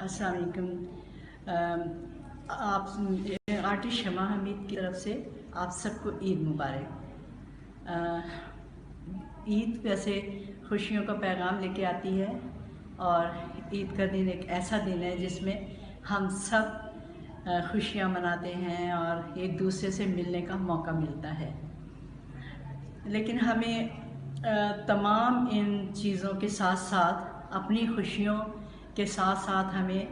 अस्सलाम वालेकुम। आप आर्टिस्ट शमा हमीद की तरफ से आप सबको ईद मुबारक। ईद वैसे खुशियों का पैगाम लेके आती है और ईद का दिन एक ऐसा दिन है जिसमें हम सब खुशियाँ मनाते हैं और एक दूसरे से मिलने का मौका मिलता है। लेकिन हमें तमाम इन चीज़ों के साथ साथ अपनी खुशियों के साथ साथ हमें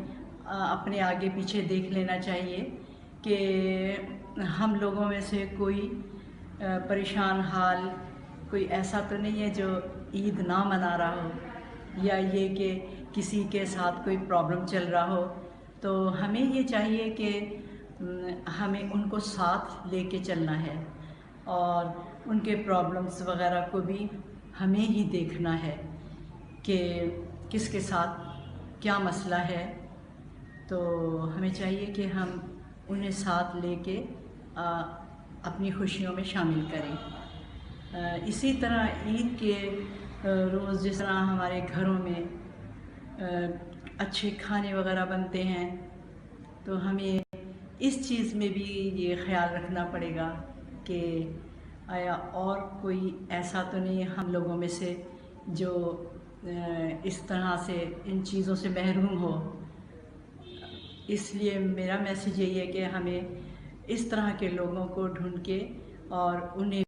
अपने आगे पीछे देख लेना चाहिए कि हम लोगों में से कोई परेशान हाल कोई ऐसा तो नहीं है जो ईद ना मना रहा हो, या ये कि किसी के साथ कोई प्रॉब्लम चल रहा हो। तो हमें ये चाहिए कि हमें उनको साथ लेके चलना है और उनके प्रॉब्लम्स वगैरह को भी हमें ही देखना है कि किसके साथ क्या मसला है। तो हमें चाहिए कि हम उन्हें साथ लेके अपनी खुशियों में शामिल करें। इसी तरह ईद के रोज़ जिस तरह हमारे घरों में अच्छे खाने वगैरह बनते हैं, तो हमें इस चीज़ में भी ये ख्याल रखना पड़ेगा कि आया और कोई ऐसा तो नहीं है हम लोगों में से जो इस तरह से इन चीज़ों से महरूम हो। इसलिए मेरा मैसेज यही है कि हमें इस तरह के लोगों को ढूंढ के और उन्हें